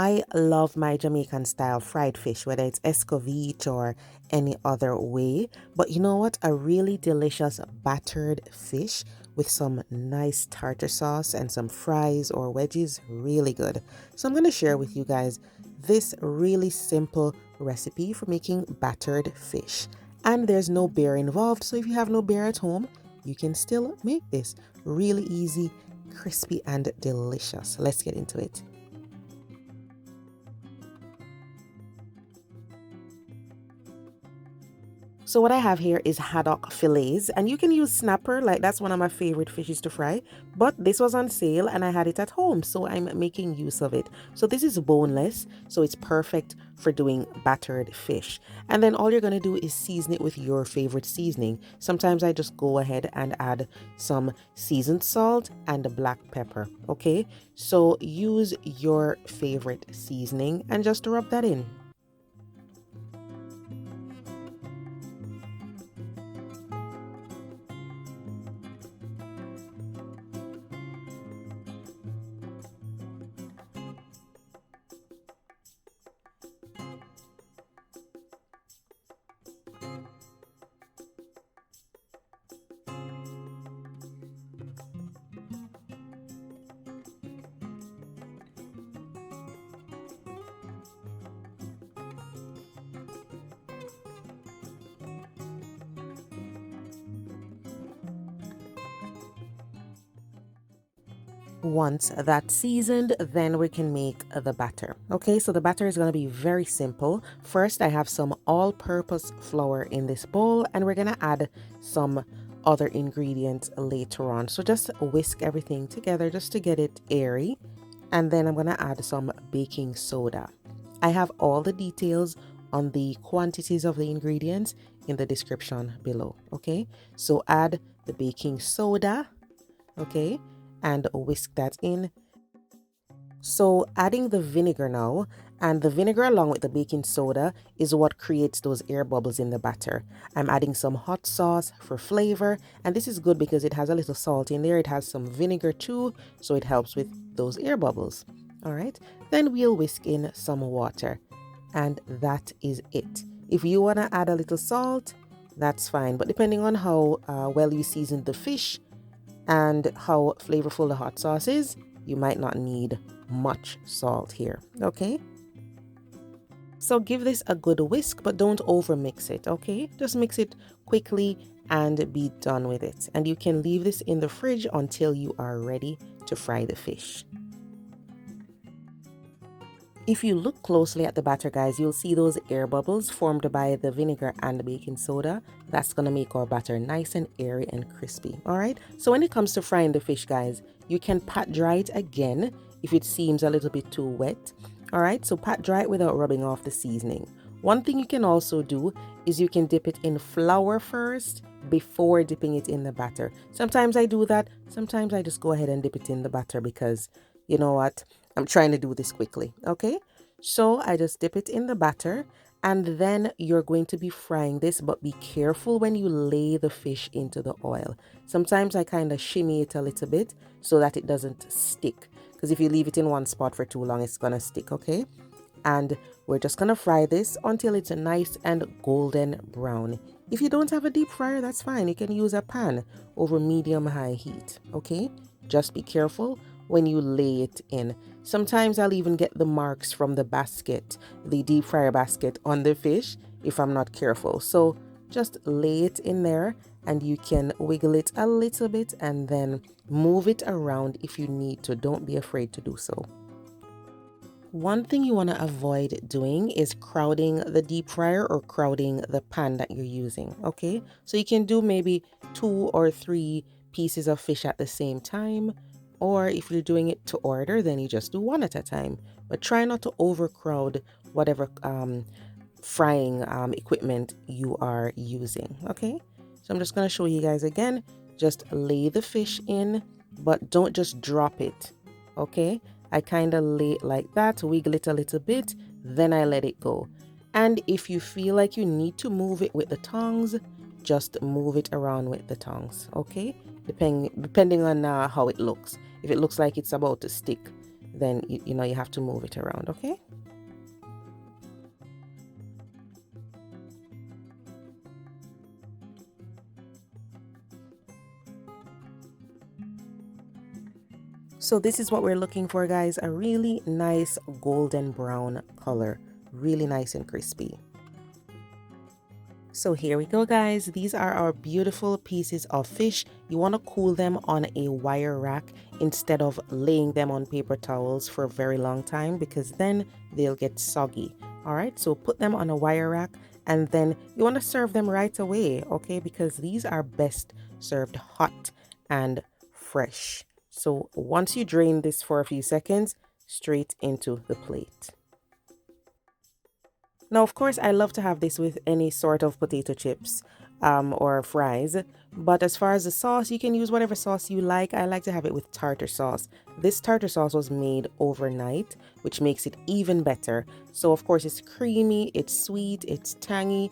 I love my Jamaican style fried fish, whether it's escovitch or any other way. But you know what? A really delicious battered fish with some nice tartar sauce and some fries or wedges, really good. So I'm going to share with you guys this really simple recipe for making battered fish. And there's no bear involved, so if you have no bear at home, you can still make this really easy, crispy, and delicious. Let's get into it. So what I have here is haddock fillets, and you can use snapper, like that's one of my favorite fishes to fry, but this was on sale and I had it at home, so I'm making use of it. So this is boneless, so it's perfect for doing battered fish. And then all you're going to do is season it with your favorite seasoning. Sometimes I just go ahead and add some seasoned salt and black pepper, okay? So use your favorite seasoning and just rub that in. Once that's seasoned, then we can make the batter. Okay, so the batter is going to be very simple. First, I have some all-purpose flour in this bowl, and we're going to add some other ingredients later on. So just whisk everything together just to get it airy. And then I'm going to add some baking soda. I have all the details on the quantities of the ingredients in the description below. Okay, so add the baking soda. Okay, and whisk that in. So adding the vinegar now, and the vinegar along with the baking soda is what creates those air bubbles in the batter. I'm adding some hot sauce for flavor, and this is good because it has a little salt in there. It has some vinegar too, so it helps with those air bubbles. All right, then we'll whisk in some water, and that is it. If you want to add a little salt, that's fine, but depending on how well you season the fish and how flavorful the hot sauce is, you might not need much salt here. Okay, so give this a good whisk, but don't over mix it. Okay, just mix it quickly and be done with it, and you can leave this in the fridge until you are ready to fry the fish. If you look closely at the batter, guys, you'll see those air bubbles formed by the vinegar and the baking soda. That's going to make our batter nice and airy and crispy. All right, so when it comes to frying the fish, guys, you can pat dry it again if it seems a little bit too wet. All right, so pat dry it without rubbing off the seasoning. One thing you can also do is you can dip it in flour first before dipping it in the batter. Sometimes I do that. Sometimes I just go ahead and dip it in the batter because, you know what, I'm trying to do this quickly. Okay, so I just dip it in the batter, and then you're going to be frying this, but be careful when you lay the fish into the oil. Sometimes I kind of shimmy it a little bit so that it doesn't stick, because if you leave it in one spot for too long, it's gonna stick. Okay, and we're just gonna fry this until it's a nice and golden brown. If you don't have a deep fryer, that's fine. You can use a pan over medium-high heat. Okay, just be careful when you lay it in. Sometimes I'll even get the marks from the basket, the deep fryer basket, on the fish if I'm not careful. So just lay it in there, and you can wiggle it a little bit and then move it around if you need to. Don't be afraid to do so. One thing you want to avoid doing is crowding the deep fryer or crowding the pan that you're using. Okay, so you can do maybe 2 or 3 pieces of fish at the same time, or if you're doing it to order, then you just do one at a time. But try not to overcrowd whatever frying equipment you are using. Okay, so I'm just going to show you guys again. Just lay the fish in, but don't just drop it. Okay, I kind of lay it like that, wiggle it a little bit, then I let it go. And if you feel like you need to move it with the tongs, just move it around with the tongs. Okay, depending on how it looks. If it looks like it's about to stick, then you know you have to move it around, okay? So this is what we're looking for, guys, a really nice golden brown color, really nice and crispy. So here we go, guys. These are our beautiful pieces of fish. You want to cool them on a wire rack instead of laying them on paper towels for a very long time, because then they'll get soggy. All right, so put them on a wire rack, and then you want to serve them right away, okay? Because these are best served hot and fresh. So once you drain this for a few seconds, straight into the plate. Now, of course, I love to have this with any sort of potato chips or fries. But as far as the sauce, you can use whatever sauce you like. I like to have it with tartar sauce. This tartar sauce was made overnight, which makes it even better. So, of course, it's creamy, it's sweet, it's tangy.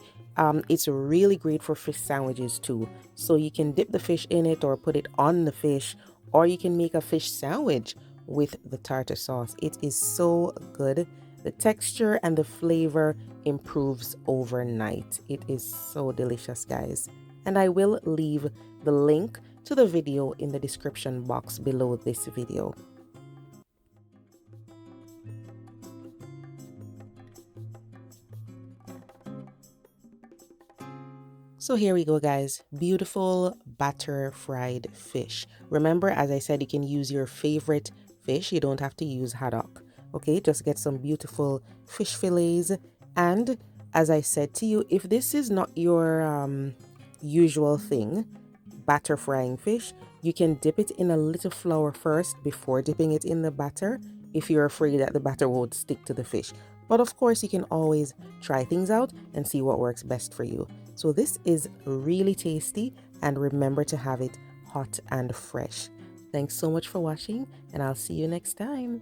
It's really great for fish sandwiches too. So you can dip the fish in it or put it on the fish, or you can make a fish sandwich with the tartar sauce. It is so good. The texture and the flavor improves overnight. It is so delicious, guys. And I will leave the link to the video in the description box below this video. So here we go, guys. Beautiful batter fried fish. Remember, as I said, you can use your favorite fish. You don't have to use haddock. Okay, just get some beautiful fish fillets. And as I said to you, if this is not your usual thing, batter frying fish, you can dip it in a little flour first before dipping it in the batter if you're afraid that the batter won't stick to the fish. But of course, you can always try things out and see what works best for you. So this is really tasty, and remember to have it hot and fresh. Thanks so much for watching, and I'll see you next time.